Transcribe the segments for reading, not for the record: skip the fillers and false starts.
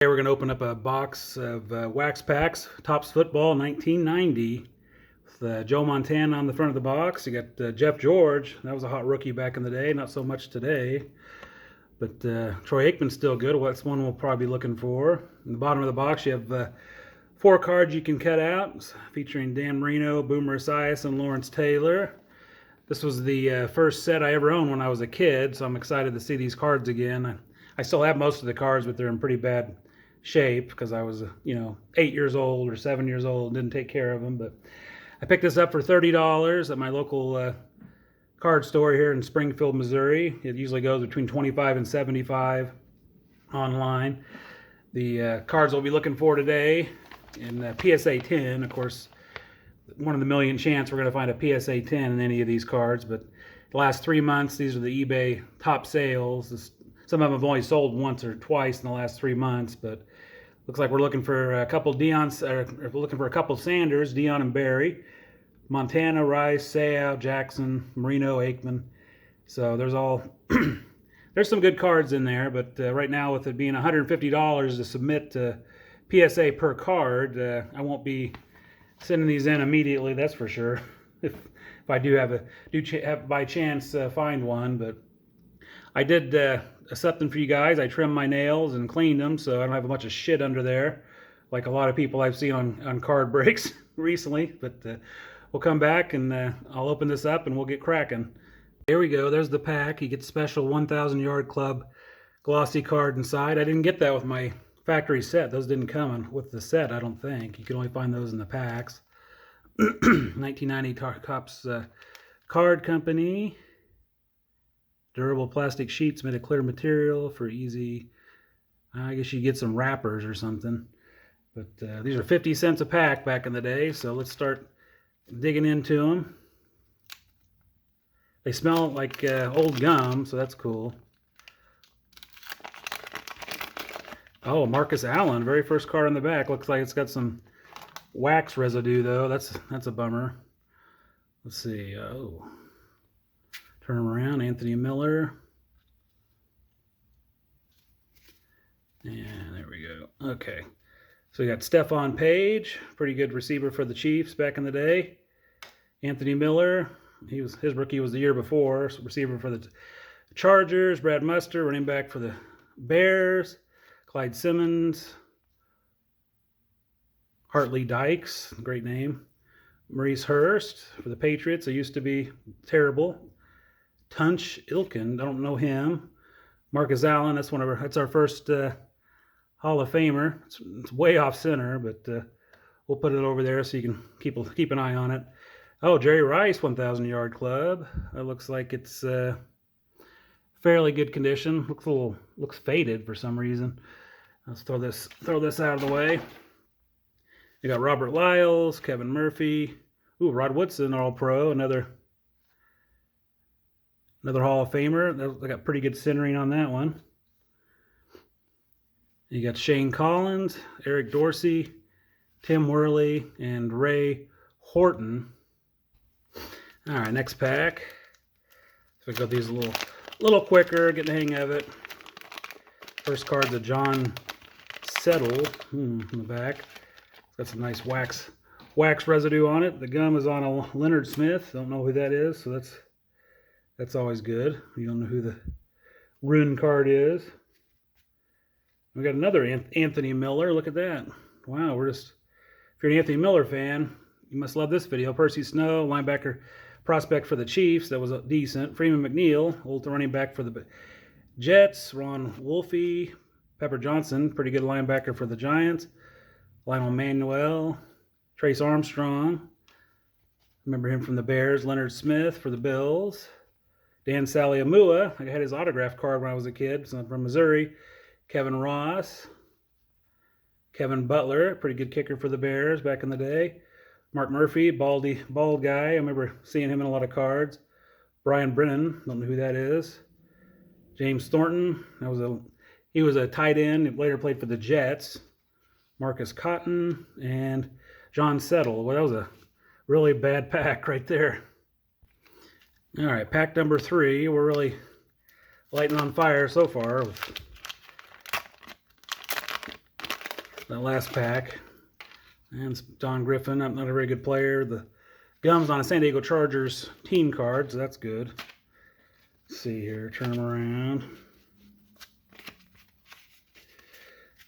Today we're going to open up a box of wax packs, Topps Football 1990, with Joe Montana on the front of the box. You got Jeff George. That was a hot rookie back in the day, not so much today. But Troy Aikman's still good. Well, that's one we'll probably be looking for. In the bottom of the box you have 4 cards you can cut out, featuring Dan Marino, Boomer Esiason, and Lawrence Taylor. This was the first set I ever owned when I was a kid, so I'm excited to see these cards again. I still have most of the cards, but they're in pretty bad shape because I was 8 years old or 7 years old and didn't take care of them. But I picked this up for $30 at my local card store here in Springfield, Missouri. It usually goes between $25 and $75 online. The cards we'll be looking for today in PSA 10, of course, one in a million chance we're going to find a PSA 10 in any of these cards. But the last 3 months, these are the eBay top sales. Some of them have only sold once or twice in the last 3 months, but looks like we're looking for a couple Sanders, Deion and Barry, Montana, Rice, Seau, Jackson, Marino, Aikman. So there's some good cards in there, but right now with it being $150 to submit PSA per card, I won't be sending these in immediately, that's for sure. If I do have by chance find one, but I did something for you guys. I trimmed my nails and cleaned them so I don't have a bunch of shit under there like a lot of people I've seen on card breaks recently. But we'll come back and I'll open this up and we'll get cracking. There we go. There's the pack. You get the special 1,000 Yard Club glossy card inside. I didn't get that with my factory set. Those didn't come with the set, I don't think. You can only find those in the packs. 1990 Topps Card Company. Durable plastic sheets made of clear material for easy. I guess you get some wrappers or something. But these are 50 cents a pack back in the day, so let's start digging into them. They smell like old gum, so that's cool. Oh, Marcus Allen, very first card on the back. Looks like it's got some wax residue though. That's a bummer. Let's see. Oh. Turn them around, Anthony Miller. And there we go. Okay. So we got Stephon Page, pretty good receiver for the Chiefs back in the day. Anthony Miller, his rookie was the year before, so receiver for the Chargers. Brad Muster, running back for the Bears. Clyde Simmons. Hartley Dykes, great name. Maurice Hurst for the Patriots. They used to be terrible. Tunch Ilkin, I don't know him. Marcus Allen, that's our first Hall of Famer. It's way off center, but we'll put it over there so you can keep an eye on it. Oh, Jerry Rice, 1,000 Yard Club. It looks like it's fairly good condition. Looks faded for some reason. Let's throw this out of the way. You got Robert Lyles, Kevin Murphy. Ooh, Rod Woodson, All-Pro, another Hall of Famer. They got pretty good centering on that one. You got Shane Collins, Eric Dorsey, Tim Worley, and Ray Horton. All right, next pack. So we got these a little quicker, get the hang of it. First card's a John Settle in the back. Got some nice wax residue on it. The gum is on a Leonard Smith. Don't know who that is, so that's always good. You don't know who the rune card is. We got another Anthony Miller. Look at that. Wow, if you're an Anthony Miller fan, you must love this video. Percy Snow, linebacker prospect for the Chiefs. That was decent. Freeman McNeil, old running back for the Jets. Ron Wolfe. Pepper Johnson, pretty good linebacker for the Giants. Lionel Manuel. Trace Armstrong. Remember him from the Bears. Leonard Smith for the Bills. Dan Saliamua, I had his autograph card when I was a kid, so I'm from Missouri. Kevin Ross. Kevin Butler, pretty good kicker for the Bears back in the day. Mark Murphy, bald guy. I remember seeing him in a lot of cards. Brian Brennan, don't know who that is. James Thornton, he was a tight end. He later played for the Jets. Marcus Cotton and John Settle. Well, that was a really bad pack right there. All right, pack number 3. We're really lighting on fire so far with that last pack. And it's Don Griffin, not a very good player. The gum's on a San Diego Chargers team card, so that's good. Let's see here, turn them around.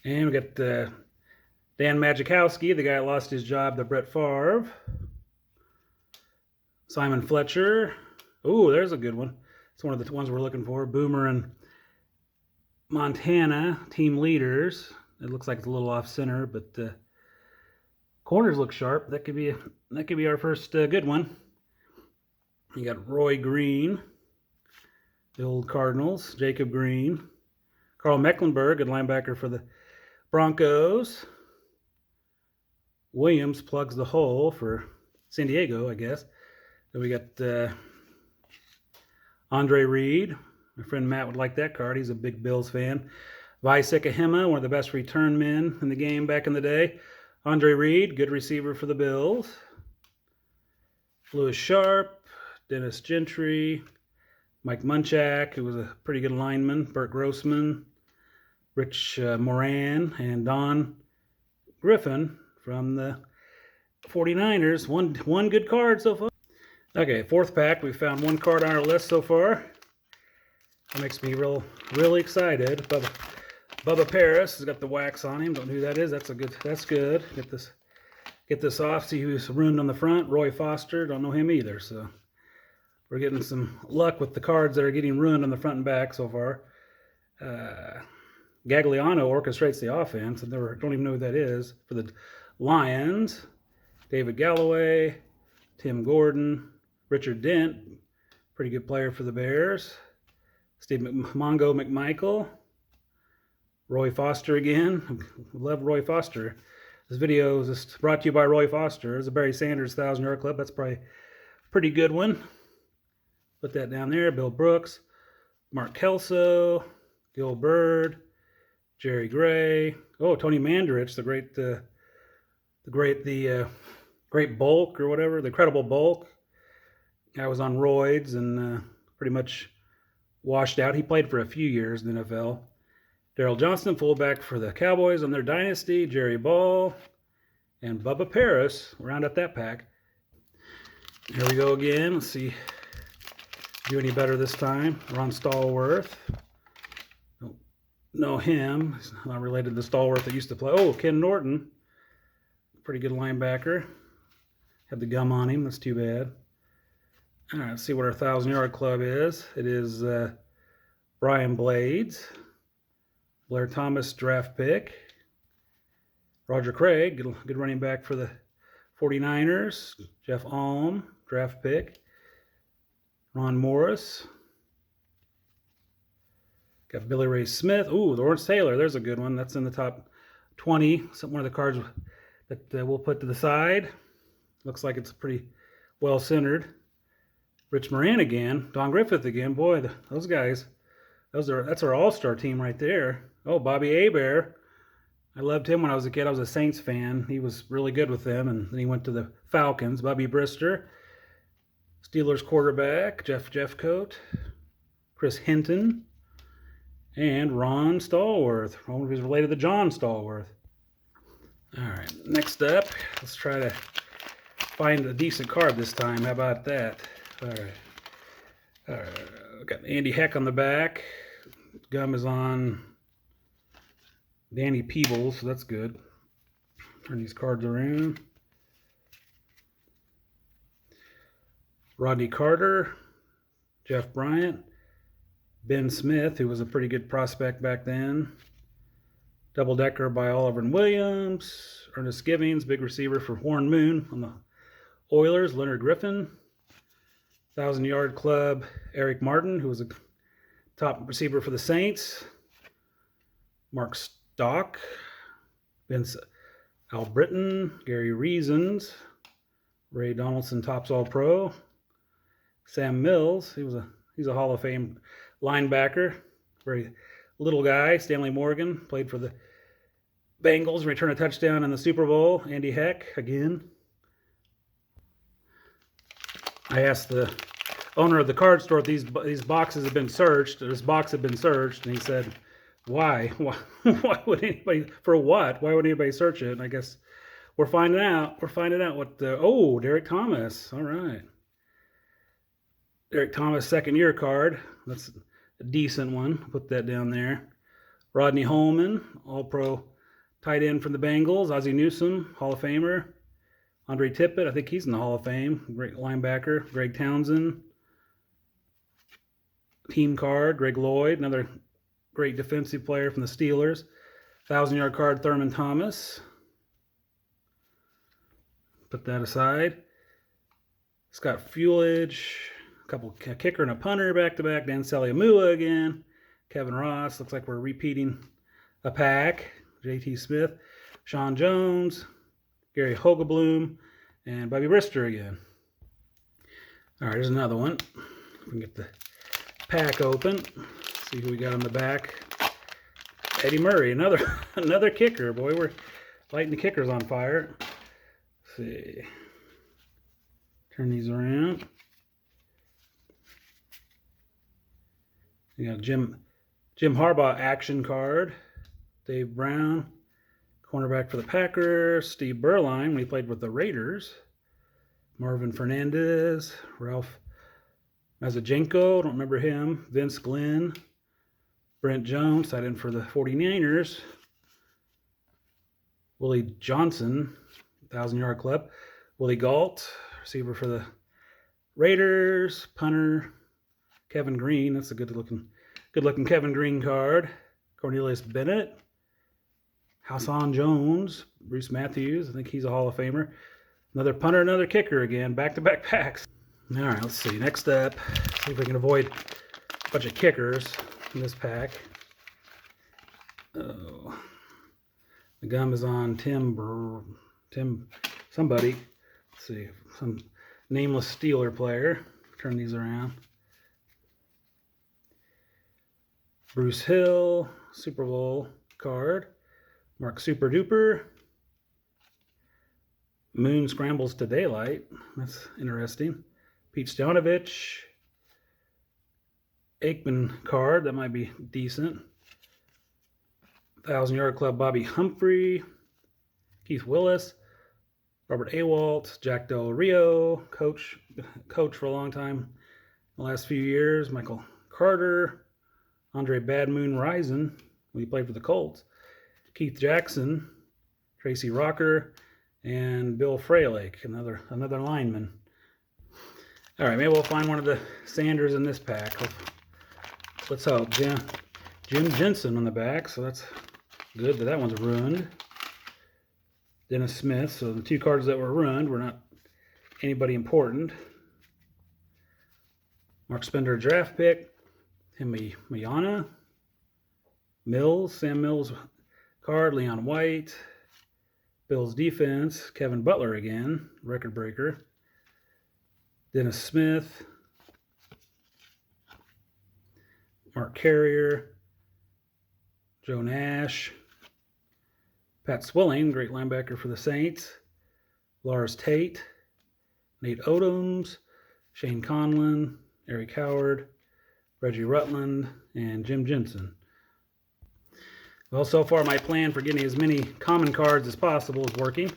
And we got Dan Majikowski, the guy that lost his job to Brett Favre. Simon Fletcher. Ooh, there's a good one. It's one of the ones we're looking for. Boomer and Montana, team leaders. It looks like it's a little off center, but corners look sharp. That could be our first good one. You got Roy Green, the old Cardinals. Jacob Green. Carl Mecklenburg, good linebacker for the Broncos. Williams plugs the hole for San Diego, I guess. Then we got Andre Reed. My friend Matt would like that card. He's a big Bills fan. Visekahema, one of the best return men in the game back in the day. Andre Reed, good receiver for the Bills. Louis Sharp, Dennis Gentry, Mike Munchak, who was a pretty good lineman. Burt Grossman, Rich Moran, and Don Griffin from the 49ers. One good card so far. Okay, fourth pack. We found one card on our list so far. That makes me really excited. Bubba Paris has got the wax on him. Don't know who that is. That's good. Get this off. See who's ruined on the front. Roy Foster. Don't know him either. So we're getting some luck with the cards that are getting ruined on the front and back so far. Gagliano orchestrates the offense. I don't even know who that is for the Lions. David Galloway, Tim Gordon, Richard Dent, pretty good player for the Bears. Steve Mongo McMichael, Roy Foster again. Love Roy Foster. This video is just brought to you by Roy Foster. It's a Barry Sanders 1,000-yard club. That's probably a pretty good one. Put that down there. Bill Brooks, Mark Kelso, Gil Bird, Jerry Gray. Oh, Tony Mandarich, the great bulk or whatever, the Incredible Bulk. I was on roids and pretty much washed out. He played for a few years in the NFL. Darrell Johnston, fullback for the Cowboys on their dynasty. Jerry Ball and Bubba Paris round up that pack. Here we go again. Let's see. Do any better this time. Ron Stallworth. Don't know him. He's not related to the Stallworth that used to play. Oh, Ken Norton. Pretty good linebacker. Had the gum on him. That's too bad. All right, let's see what our 1,000-yard club is. It is Brian Blades, Blair Thomas draft pick, Roger Craig, good running back for the 49ers, Jeff Alm draft pick, Ron Morris, got Billy Ray Smith. Ooh, Lawrence Taylor, there's a good one. That's in the top 20. One of the cards that we'll put to the side. Looks like it's pretty well centered. Rich Moran again, Don Griffith again. Boy, those guys, that's our all-star team right there. Oh, Bobby Hebert. I loved him when I was a kid. I was a Saints fan. He was really good with them, and then he went to the Falcons. Bobby Brister, Steelers quarterback, Jeff Jeffcoat, Chris Hinton, and Ron Stallworth. I wonder if he's related to John Stallworth. All right, next up, let's try to find a decent card this time. How about that? All right. Got Andy Heck on the back. Gum is on Danny Peebles, so that's good. Turn these cards around. Rodney Carter, Jeff Bryant, Ben Smith, who was a pretty good prospect back then. Double decker by Oliver Williams. Ernest Givings, big receiver for Warren Moon on the Oilers. Leonard Griffin. 1,000-yard club, Eric Martin, who was a top receiver for the Saints. Mark Stock, Vince Albritton, Gary Reasons, Ray Donaldson, Topps All-Pro. Sam Mills, he's a Hall of Fame linebacker, very little guy. Stanley Morgan, played for the Bengals, returned a touchdown in the Super Bowl. Andy Heck, again. I asked the owner of the card store if these boxes have been searched. This box had been searched, and he said, Why? Why would anybody, for what? Why would anybody search it? And I guess we're finding out. We're finding out what the, oh, Derek Thomas. All right. Derek Thomas, second year card. That's a decent one. Put that down there. Rodney Holman, all pro tight end from the Bengals. Ozzie Newsome, Hall of Famer. Andre Tippett, I think he's in the Hall of Fame. Great linebacker. Greg Townsend. Team card. Greg Lloyd, another great defensive player from the Steelers. 1,000-yard card, Thurman Thomas. Put that aside. Scott Fulich, a kicker and a punter back-to-back. Dan Saliamua again. Kevin Ross, looks like we're repeating a pack. J.T. Smith, Sean Jones, Gary Hogebloom, and Bobby Brister again. All right, here's another one. We can get the pack open. See who we got on the back. Eddie Murray, another kicker. Boy, we're lighting the kickers on fire. Let's see. Turn these around. You got Jim Harbaugh action card. Dave Brown, cornerback for the Packers. Steve Berline when he played with the Raiders. Marvin Fernandez, Ralph Mazajenko, don't remember him. Vince Glenn, Brent Jones, tight end for the 49ers. Willie Johnson, 1,000-yard club. Willie Galt, receiver for the Raiders. Punter, Kevin Green, that's a good looking Kevin Green card. Cornelius Bennett. Hassan Jones, Bruce Matthews, I think he's a Hall of Famer. Another punter, another kicker again, back-to-back packs. All right, let's see. Next up, see if we can avoid a bunch of kickers in this pack. Oh, the gum is on Tim somebody. Let's see, some nameless Steeler player. Turn these around. Bruce Hill, Super Bowl card. Mark Super Duper. Moon scrambles to daylight. That's interesting. Pete Stoyanovich. Aikman card. That might be decent. 1,000-yard club Bobby Humphrey. Keith Willis. Robert Awalt. Jack Del Rio. Coach for a long time. The last few years. Michael Carter. Andre Bad Moon Rison when he played for the Colts. Keith Jackson. Tracy Rocker. And Bill Freilake, another lineman. All right, maybe we'll find one of the Sanders in this pack. Let's hope. Jim Jensen on the back, so that's good that one's ruined. Dennis Smith, so the two cards that were ruined were not anybody important. Mark Spender draft pick. Tim Mayana. Mills, Sam Mills card. Leon White. Bills defense, Kevin Butler again, record breaker. Dennis Smith. Mark Carrier. Joe Nash. Pat Swilling, great linebacker for the Saints. Lars Tate. Nate Odoms. Shane Conlon. Eric Howard. Reggie Rutland. And Jim Jensen. Well, so far my plan for getting as many common cards as possible is working.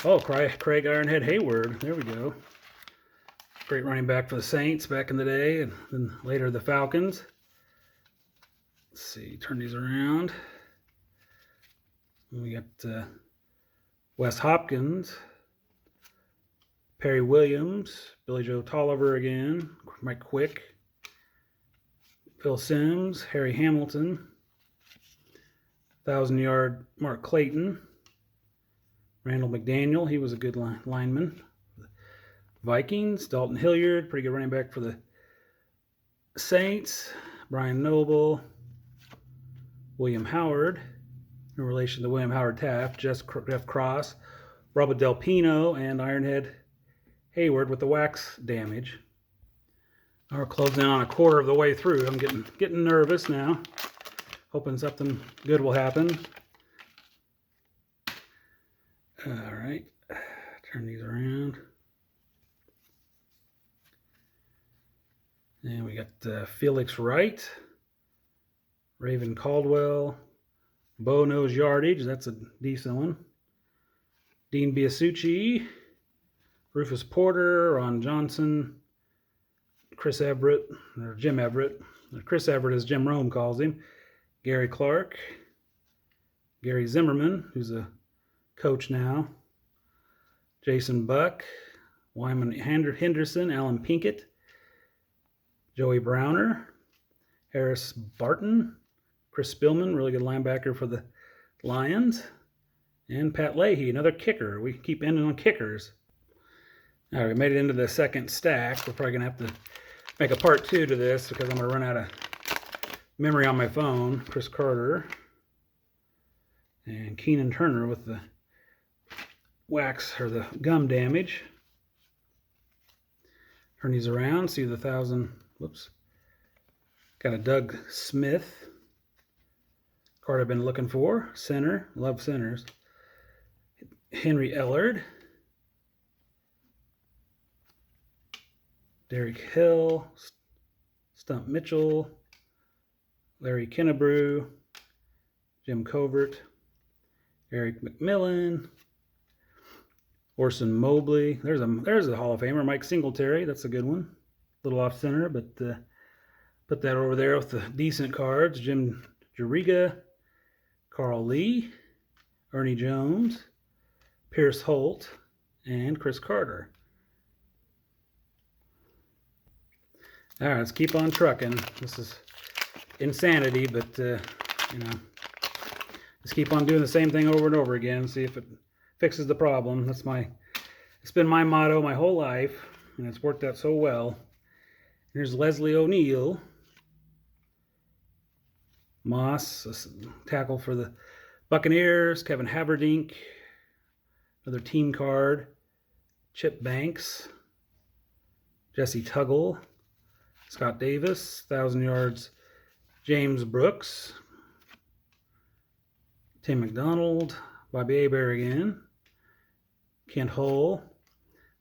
Oh, Craig Ironhead Hayward. There we go. Great running back for the Saints back in the day, and then later the Falcons. Let's see, turn these around. We got Wes Hopkins, Perry Williams, Billy Joe Tolliver again, Mike Quick, Phil Simms, Harry Hamilton, 1,000-yard Mark Clayton. Randall McDaniel, he was a good lineman. Vikings, Dalton Hilliard, pretty good running back for the Saints. Brian Noble. William Howard, in relation to William Howard Taft. Jeff Cross. Robert Del Pino, and Ironhead Hayward with the wax damage. We're closing on a quarter of the way through. I'm getting nervous now. Hoping something good will happen. All right, turn these around. And we got Felix Wright, Raven Caldwell. Bo Knows Yardage, that's a decent one. Dean Biasucci. Rufus Porter. Ron Johnson. Chris Everett, or Jim Everett. Chris Everett, as Jim Rome calls him. Gary Clark. Gary Zimmerman, who's a coach now. Jason Buck. Wyman Henderson. Alan Pinkett. Joey Browner. Harris Barton. Chris Spillman, really good linebacker for the Lions. And Pat Leahy, another kicker. We keep ending on kickers. All right, we made it into the second stack. We're probably going to have to make a part 2 to this because I'm going to run out of memory on my phone. Chris Carter. And Keenan Turner with the wax or the gum damage. Turn these around, see the 1,000. Whoops. Got a Doug Smith. Card I've been looking for. Center. Love centers. Henry Ellard. Derek Hill. Stump Mitchell. Larry Kennebrew. Jim Covert. Eric McMillan. Orson Mobley. There's a Hall of Famer. Mike Singletary. That's a good one. A little off center, but put that over there with the decent cards. Jim Juriga. Carl Lee. Ernie Jones. Pierce Holt. And Chris Carter. All right, let's keep on trucking. This is insanity, but, let's keep on doing the same thing over and over again, see if it fixes the problem. It's been my motto my whole life, and it's worked out so well. Here's Leslie O'Neal. Moss, a tackle for the Buccaneers. Kevin Haverdink, another team card. Chip Banks. Jesse Tuggle. Scott Davis, 1,000 yards. James Brooks. Tim McDonald. Bobby Hebert again. Kent Hull.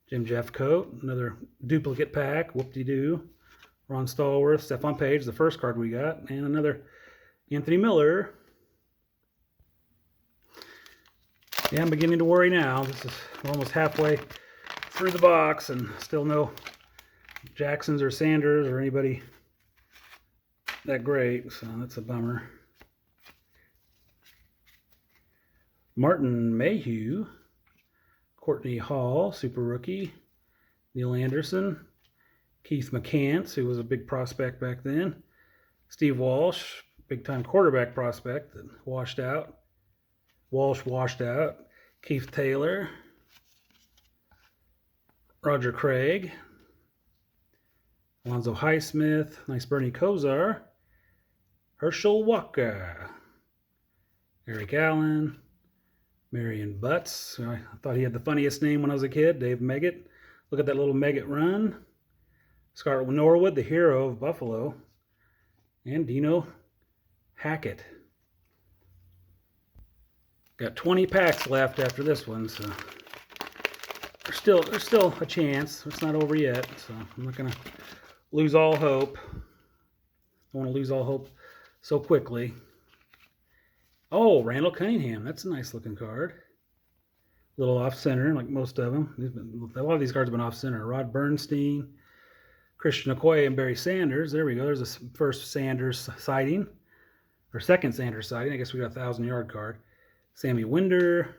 Jim Jeffcoat. Another duplicate pack. Whoop-de-doo. Ron Stallworth. Stephon Page, the first card we got. And another Anthony Miller. Yeah, I'm beginning to worry now. We're almost halfway through the box and still no Jacksons or Sanders or anybody that great, so that's a bummer. Martin Mayhew, Courtney Hall, super rookie, Neil Anderson, Keith McCants, who was a big prospect back then, Steve Walsh, big time quarterback prospect that washed out. Walsh washed out. Keith Taylor, Roger Craig, Alonzo Highsmith, nice Bernie Kosar, Herschel Walker, Eric Allen, Marion Butts. I thought he had the funniest name when I was a kid, Dave Meggett. Look at that little Meggett run. Scarlett Norwood, the hero of Buffalo, and Dino Hackett. Got 20 packs left after this one, so there's still a chance. It's not over yet, so I'm not gonna lose all hope. I want to lose all hope so quickly. Oh, Randall Cunningham. That's a nice looking card. A little off center, like most of them. A lot of these cards have been off center. Rod Bernstein, Christian Okoye, and Barry Sanders. There we go. There's a first Sanders sighting, or second Sanders sighting. I guess we got a 1,000-yard card. Sammy Winder,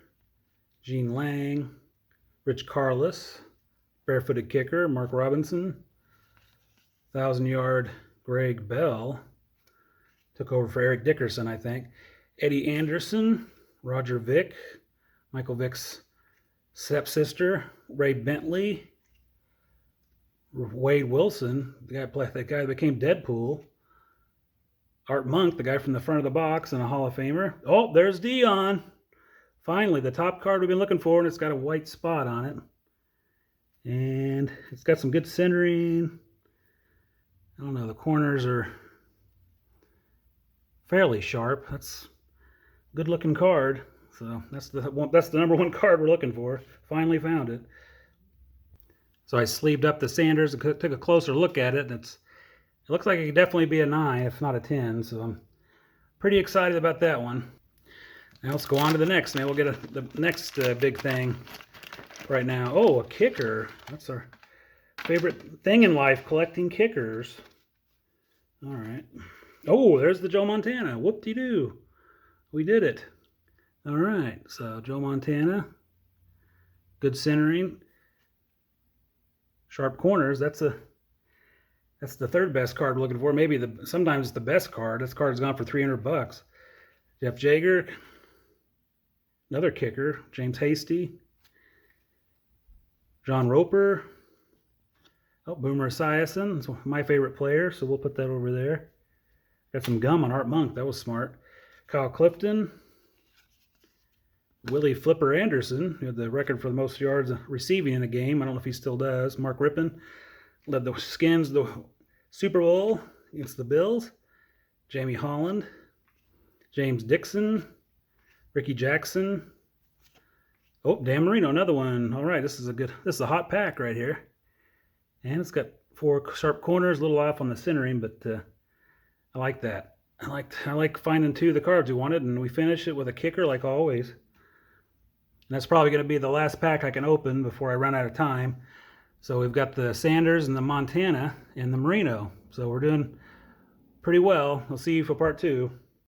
Gene Lang, Rich Carless, barefooted kicker, Mark Robinson, 1,000-yard Greg Bell, took over for Eric Dickerson, I think. Eddie Anderson, Roger Vick, Michael Vick's stepsister, Ray Bentley, Wade Wilson, that guy that became Deadpool, Art Monk, the guy from the front of the box and a Hall of Famer. Oh, there's Dion. Finally, the top card we've been looking for, and it's got a white spot on it. And it's got some good centering. I don't know, the corners are fairly sharp. That's a good looking card. So that's the number one card we're looking for. Finally found it. So I sleeved up the Sanders and took a closer look at it, and it looks like it could definitely be a 9, if not a 10. So I'm Pretty excited about that one. Now let's go on to the next. Maybe we'll get the next big thing right now. Oh, a kicker. That's our favorite thing in life, collecting kickers. All right. Oh, there's the Joe Montana. Whoop-de-doo. We did it. All right. So Joe Montana. Good centering. Sharp corners. That's the third best card we're looking for. Maybe sometimes it's the best card. This card's gone for $300. Jeff Jager. Another kicker. James Hasty. John Roper. Oh, Boomer Esiason. It's my favorite player, so we'll put that over there. Got some gum on Art Monk. That was smart. Kyle Clifton. Willie Flipper Anderson, who had the record for the most yards receiving in a game. I don't know if he still does. Mark Rippon led the Skins the Super Bowl against the Bills. Jamie Holland. James Dixon. Ricky Jackson. Oh, Dan Marino, another one. All right, this is a hot pack right here. And it's got 4 sharp corners, a little off on the centering, but I like that. I like finding 2 of the cards we wanted, and we finish it with a kicker like always. And that's probably going to be the last pack I can open before I run out of time. So we've got the Sanders and the Montana and the Marino. So we're doing pretty well. We'll see you for part 2.